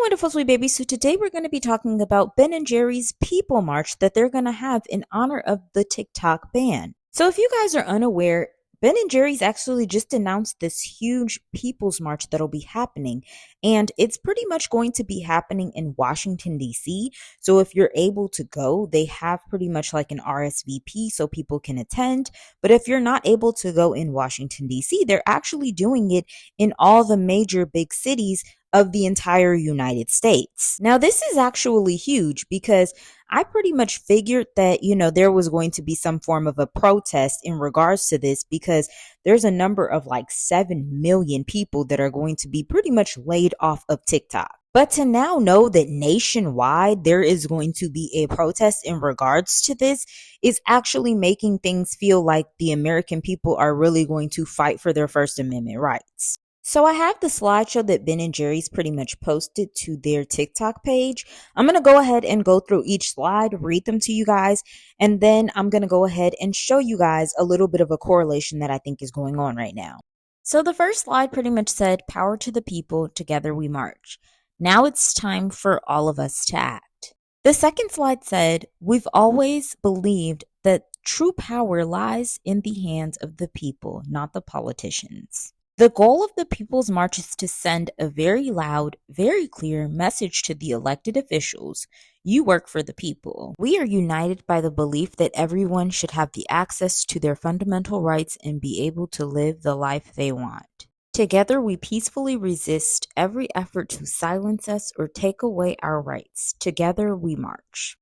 wonderful sweet babies. So today we're going to be talking about Ben and Jerry's People March that they're going to have in honor of the TikTok ban. So if you guys are unaware, Ben and Jerry's actually just announced this huge People's March that'll be happening, and it's pretty much going to be happening in Washington, D.C. So if you're able to go, they have pretty much like an RSVP so people can attend. But if you're not able to go in Washington, D.C., they're actually doing it in all the major big cities of the entire United States. Now, this is actually huge because I pretty much figured that, there was going to be some form of a protest in regards to this because there's a number of like 7 million people that are going to be pretty much laid off of TikTok. But to now know that nationwide there is going to be a protest in regards to this is actually making things feel like the American people are really going to fight for their First Amendment rights. So I have the slideshow that Ben and Jerry's pretty much posted to their TikTok page. I'm going to go ahead and go through each slide, read them to you guys, and then I'm going to go ahead and show you guys a little bit of a correlation that I think is going on right now. So the first slide pretty much said, "Power to the people, together we march. Now it's time for all of us to act." The second slide said, "We've always believed that true power lies in the hands of the people, not the politicians." The goal of the People's March is to send a very loud, very clear message to the elected officials. You work for the people. We are united by the belief that everyone should have the access to their fundamental rights and be able to live the life they want. Together, we peacefully resist every effort to silence us or take away our rights. Together, we march.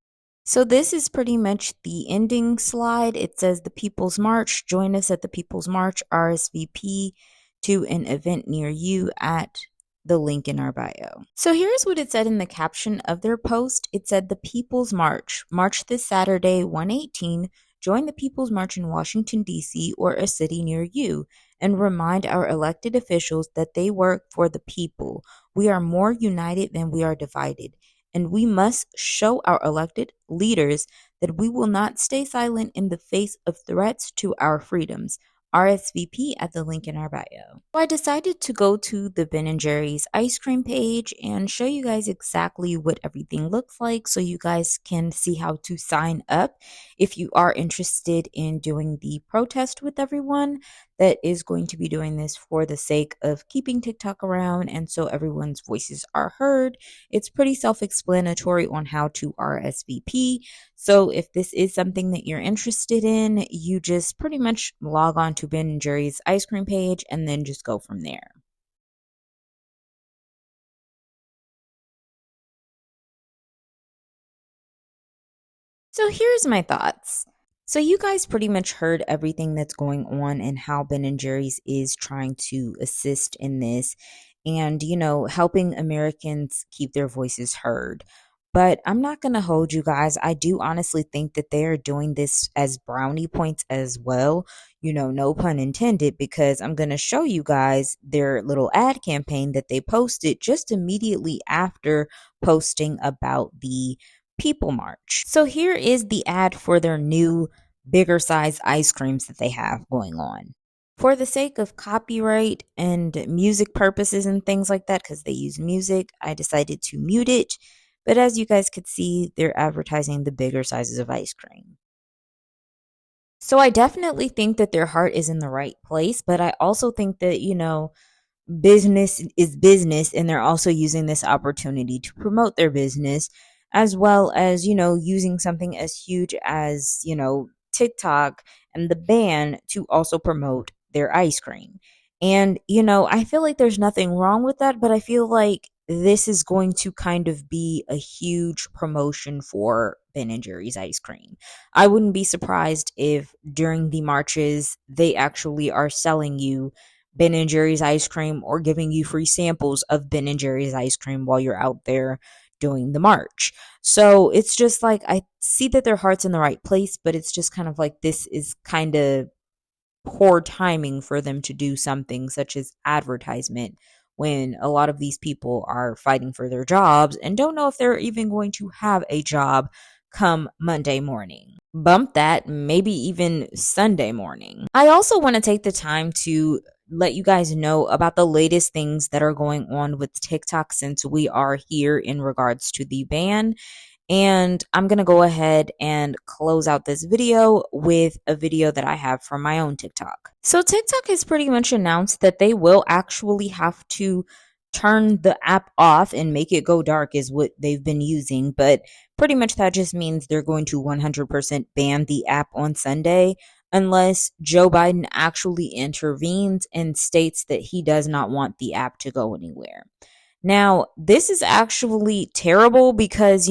So this is pretty much the ending slide. It says the People's March. Join us at the People's March, RSVP to an event near you at the link in our bio. So here's what it said in the caption of their post. It said, "The People's March. March this Saturday, 1/18. Join the People's March in Washington, D.C. or a city near you, and remind our elected officials that they work for the people. We are more united than we are divided, and we must show our elected leaders that we will not stay silent in the face of threats to our freedoms. RSVP at the link in our bio." So I decided to go to the Ben and Jerry's ice cream page and show you guys exactly what everything looks like so you guys can see how to sign up if you are interested in doing the protest with everyone that is going to be doing this for the sake of keeping TikTok around and so everyone's voices are heard. It's pretty self-explanatory on how to RSVP. So if this is something that you're interested in, you just pretty much log on to Ben and Jerry's ice cream page and then just go from there. So here's my thoughts. So you guys pretty much heard everything that's going on and how Ben and Jerry's is trying to assist in this and, helping Americans keep their voices heard. But I'm not going to hold you guys. I do honestly think that they are doing this as brownie points as well. No pun intended, because I'm going to show you guys their little ad campaign that they posted just immediately after posting about the People March. So here is the ad for their new bigger size ice creams that they have going on. For the sake of copyright and music purposes and things like that, because they use music, I decided to mute it. But as you guys could see, they're advertising the bigger sizes of ice cream. So I definitely think that their heart is in the right place, but I also think that, business is business, and they're also using this opportunity to promote their business, as well as, using something as huge as, TikTok and the ban to also promote their ice cream. And, I feel like there's nothing wrong with that, but I feel like this is going to kind of be a huge promotion for Ben and Jerry's ice cream. I wouldn't be surprised if during the marches, they actually are selling you Ben and Jerry's ice cream or giving you free samples of Ben and Jerry's ice cream while you're out there doing the march. So it's just like, I see that their heart's in the right place, but it's just kind of like this is kind of poor timing for them to do something such as advertisement when a lot of these people are fighting for their jobs and don't know if they're even going to have a job come Monday morning. Bump that, maybe even Sunday morning. I also want to take the time to let you guys know about the latest things that are going on with TikTok since we are here in regards to the ban. And I'm going to go ahead and close out this video with a video that I have from my own TikTok. So TikTok has pretty much announced that they will actually have to turn the app off and make it go dark is what they've been using. But pretty much that just means they're going to 100% ban the app on Sunday unless Joe Biden actually intervenes and states that he does not want the app to go anywhere. Now, this is actually terrible because,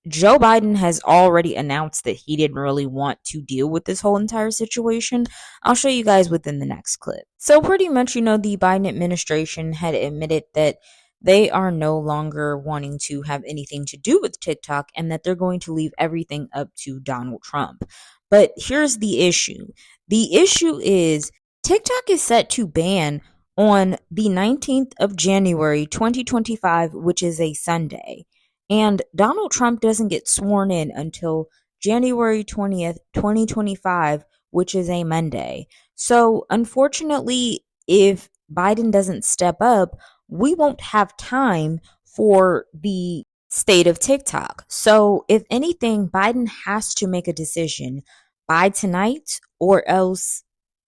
Joe Biden has already announced that he didn't really want to deal with this whole entire situation. I'll show you guys within the next clip. So, pretty much, the Biden administration had admitted that they are no longer wanting to have anything to do with TikTok and that they're going to leave everything up to Donald Trump. But here's the issue the issue is TikTok is set to ban on the 19th of January 2025, which is a Sunday. And Donald Trump doesn't get sworn in until January 20th, 2025, which is a Monday. So, unfortunately, if Biden doesn't step up, we won't have time for the state of TikTok. So, if anything, Biden has to make a decision by tonight, or else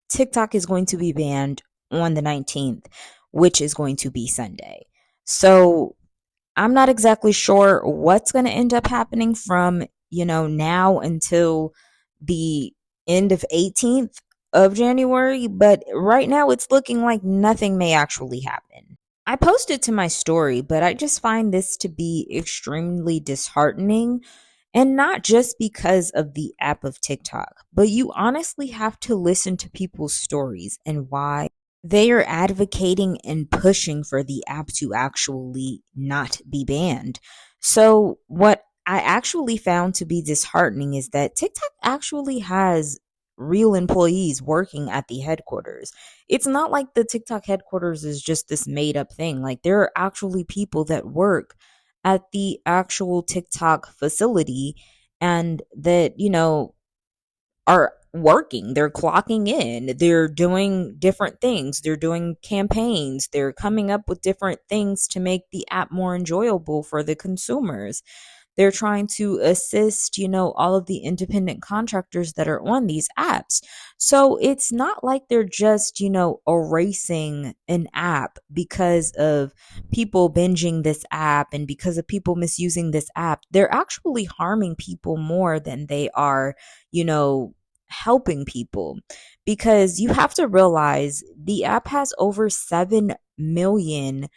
TikTok is going to be banned on the 19th, which is going to be Sunday. So I'm not exactly sure what's going to end up happening from, now until the end of 18th of January, but right now it's looking like nothing may actually happen. I posted to my story, but I just find this to be extremely disheartening. And not just because of the app of TikTok, but you honestly have to listen to people's stories and why they are advocating and pushing for the app to actually not be banned. So, what I actually found to be disheartening is that TikTok actually has real employees working at the headquarters. It's not like the TikTok headquarters is just this made up thing. Like, there are actually people that work at the actual TikTok facility and that, are working. They're clocking in. They're doing different things. They're doing campaigns. They're coming up with different things to make the app more enjoyable for the consumers. They're trying to assist, all of the independent contractors that are on these apps. So it's not like they're just, erasing an app because of people binging this app and because of people misusing this app. They're actually harming people more than they are, helping people, because you have to realize the app has over 7 million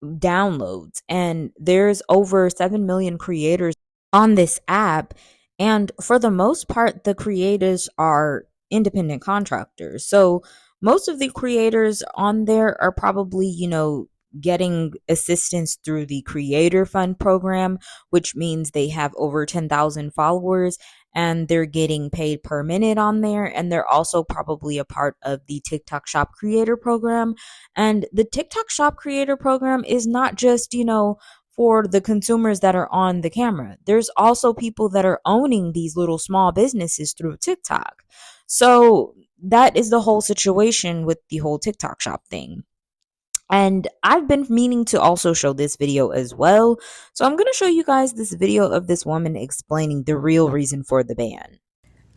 downloads and there's over 7 million creators on this app. And for the most part, the creators are independent contractors. So most of the creators on there are probably, getting assistance through the Creator Fund program, which means they have over 10,000 followers and they're getting paid per minute on there. And they're also probably a part of the TikTok Shop Creator program. And the TikTok Shop Creator program is not just, for the consumers that are on the camera. There's also people that are owning these little small businesses through TikTok. So that is the whole situation with the whole TikTok Shop thing. And I've been meaning to also show this video as well. So I'm going to show you guys this video of this woman explaining the real reason for the ban.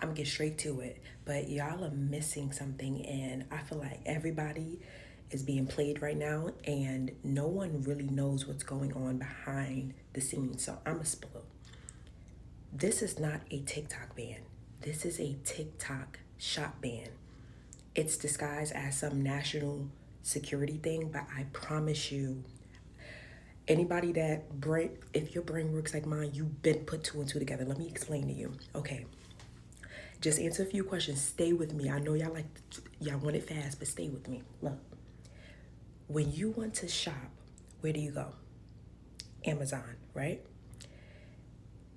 I'm gonna get straight to it, but y'all are missing something, and I feel like everybody is being played right now, and no one really knows what's going on behind the scenes. So I'm gonna spill. This is not a TikTok ban. This is a TikTok shop ban. It's disguised as some national security thing, but I promise you, anybody that brain, if your brain works like mine, you've been put two and two together. Let me explain to you. Okay, just answer a few questions. Stay with me. I know y'all want it fast, but stay with me. Look, when you want to shop, where do you go? Amazon, right?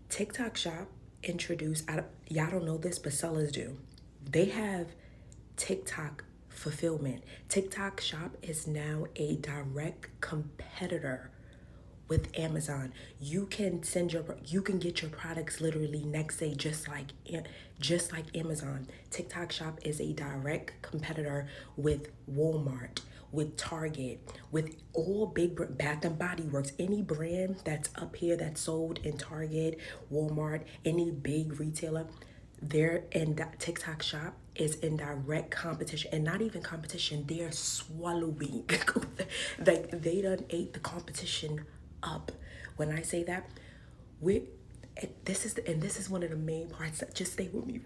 TikTok Shop introduced, y'all don't know this, but sellers do. They have TikTok fulfillment. TikTok Shop is now a direct competitor with Amazon. You can get your products literally next day, just like Amazon. TikTok Shop is a direct competitor with Walmart, with Target, with all Bath and Body Works, any brand that's up here that's sold in Target, Walmart, any big retailer. They're in that TikTok Shop is in direct competition, and not even competition, they're swallowing. Like they done ate the competition up. When I say that, we this is one of the main parts that just stay with me.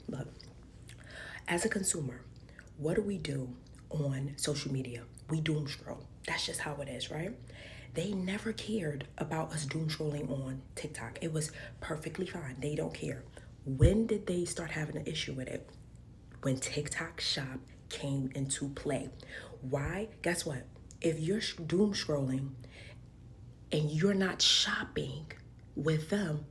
Look, as a consumer, what do on social media? We doom scroll. That's just how it is, right? They never cared about us doom scrolling on TikTok. It was perfectly fine. They don't care. When did they start having an issue with it? When TikTok Shop came into play. Why? Guess what? If you're doom scrolling and you're not shopping with them,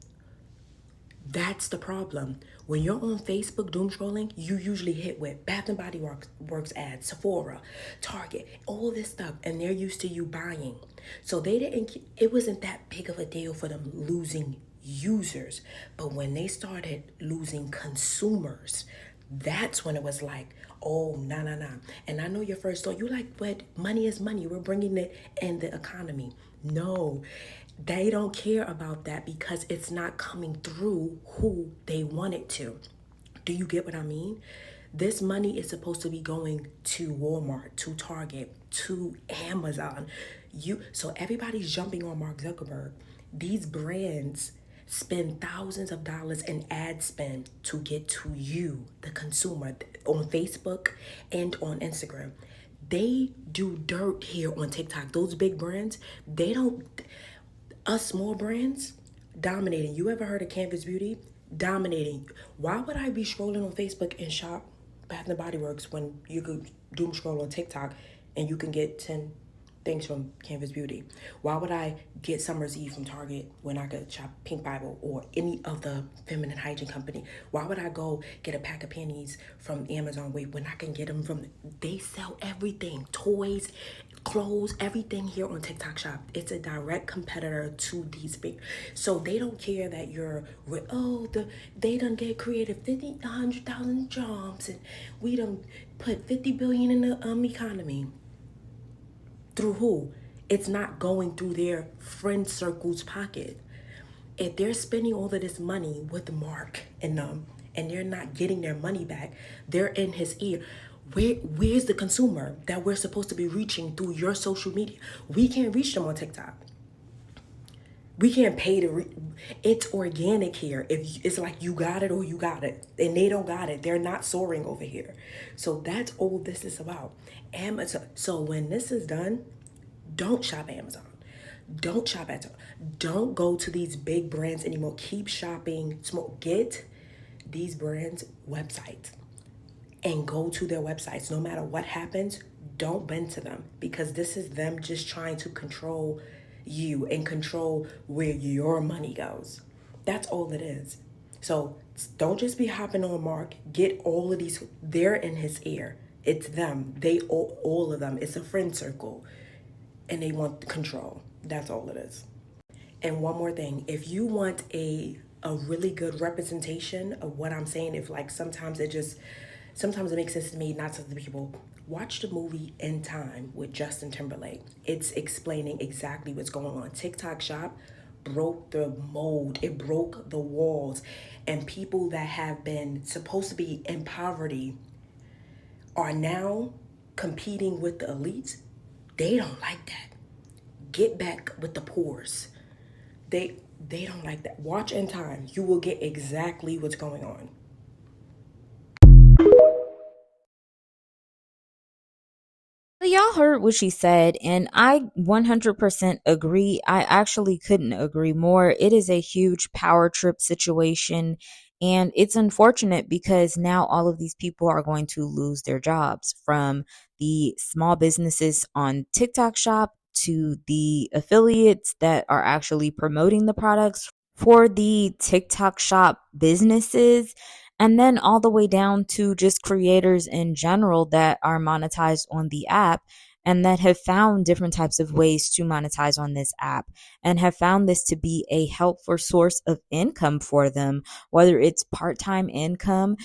that's the problem. When you're on Facebook doom scrolling, you usually hit with Bath and Body Works ads, Sephora, Target, all this stuff, and they're used to you buying. So it wasn't that big of a deal for them losing users. But when they started losing consumers, that's when it was like, oh, nah, nah, nah. And I know your first thought, you like, but money is money. We're bringing it in the economy. No, they don't care about that because it's not coming through who they want it to. Do you get what I mean? This money is supposed to be going to Walmart, to Target, to Amazon. So everybody's jumping on Mark Zuckerberg. These brands spend thousands of dollars in ad spend to get to you, the consumer, on Facebook and on Instagram. They do dirt here on TikTok. Those big brands, they don't, us small brands dominating. You ever heard of Canvas Beauty? Dominating. Why would I be scrolling on Facebook and shop Bath and Body Works when you could doom scroll on TikTok and you can get 10 things from Canvas Beauty? Why would I get Summer's Eve from Target when I could shop Pink Bible or any of the feminine hygiene company? Why would I go get a pack of panties from Amazon when I can get them from, they sell everything, toys, clothes, everything here on TikTok Shop. It's a direct competitor to these big. So they don't care that they done get created 100,000 jobs and we done put 50 billion in the economy. Through who? It's not going through their friend circle's pocket. If they're spending all of this money with Mark and them and they're not getting their money back, they're in his ear. Where's the consumer that we're supposed to be reaching through your social media? We can't reach them on TikTok. We can't pay it's organic here. If it's like you got it or you got it, and they don't got it, they're not soaring over here. So that's all this is about. Amazon. So when this is done, don't shop Amazon. Don't shop at. Don't go to these big brands anymore. Keep shopping small. Get these brands' websites and go to their websites. No matter what happens, don't bend to them because this is them just trying to control you and control where your money goes. That's all it is. So don't just be hopping on Mark. Get all of these. They're in his ear. It's them. All of them. It's a friend circle. And they want control. That's all it is. And one more thing. If you want a really good representation of what I'm saying, if like sometimes it makes sense to me, not to the people. Watch the movie In Time with Justin Timberlake. It's explaining exactly what's going on. TikTok Shop broke the mold. It broke the walls. And people that have been supposed to be in poverty are now competing with the elites. They don't like that. Get back with the poors. They don't like that. Watch In Time. You will get exactly what's going on. So y'all heard what she said, and I 100% agree. I actually couldn't agree more. It is a huge power trip situation, and it's unfortunate because now all of these people are going to lose their jobs, from the small businesses on TikTok Shop to the affiliates that are actually promoting the products for the TikTok Shop businesses, and then all the way down to just creators in general that are monetized on the app. and that have found different types of ways to monetize on this app and have found this to be a helpful source of income for them, whether it's part-time income,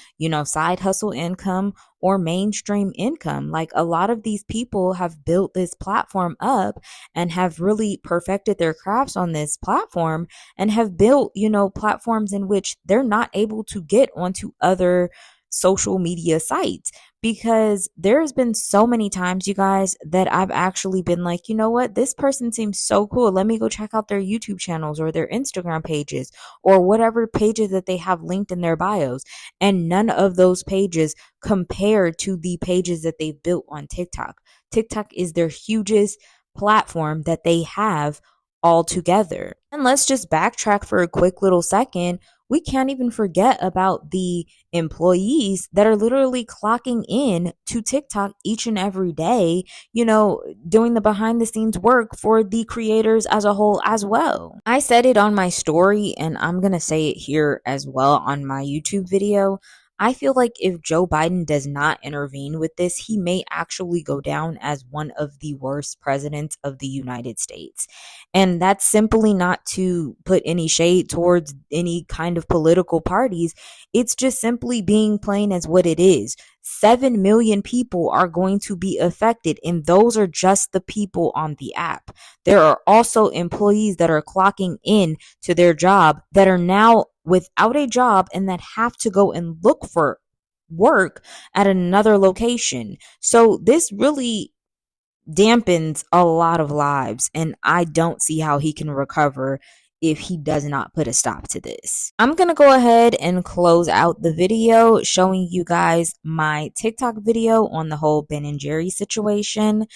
side hustle income, or mainstream income. Like, a lot of these people have built this platform up and have really perfected their crafts on this platform and have built, platforms in which they're not able to get onto other social media sites, because there's been so many times, you guys, that I've actually been like, you know what, this person seems so cool, let me go check out their YouTube channels or their Instagram pages or whatever pages that they have linked in their bios, and none of those pages compare to the pages that they've built on TikTok. TikTok is their hugest platform that they have altogether. And let's just backtrack for a quick little second. We can't even forget about the employees that are literally clocking in to TikTok each and every day, doing the behind the scenes work for the creators as a whole as well. I said it on my story, and I'm going to say it here as well on my YouTube video. I feel like if Joe Biden does not intervene with this, he may actually go down as one of the worst presidents of the United States. And that's simply not to put any shade towards any kind of political parties. It's just simply being plain as what it is. 7 million people are going to be affected, and those are just the people on the app. There are also employees that are clocking in to their job that are now without a job and that have to go and look for work at another location. So this really dampens a lot of lives, and I don't see how he can recover if he does not put a stop to this. I'm going to go ahead and close out the video showing you guys my TikTok video on the whole Ben and Jerry situation.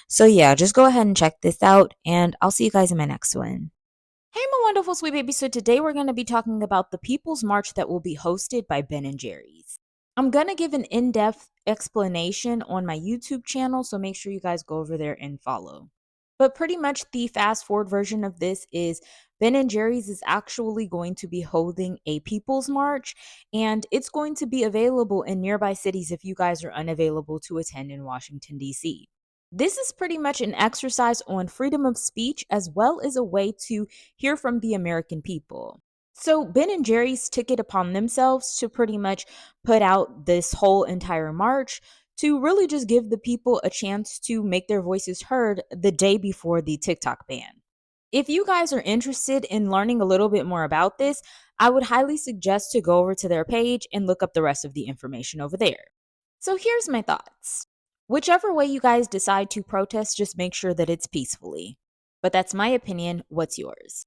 So yeah, just go ahead and check this out, and I'll see you guys in my next one. Hey, my wonderful sweet baby. So today we're going to be talking about the People's March that will be hosted by Ben and Jerry's. I'm going to give an in-depth explanation on my YouTube channel, so make sure you guys go over there and follow. But pretty much the fast forward version of this is Ben and Jerry's is actually going to be holding a People's March, and it's going to be available in nearby cities if you guys are unavailable to attend in Washington, D.C. This is pretty much an exercise on freedom of speech as well as a way to hear from the American people. So Ben and Jerry's took it upon themselves to pretty much put out this whole entire march to really just give the people a chance to make their voices heard the day before the TikTok ban. If you guys are interested in learning a little bit more about this, I would highly suggest to go over to their page and look up the rest of the information over there. So here's my thoughts. Whichever way you guys decide to protest, just make sure that it's peacefully. But that's my opinion. What's yours?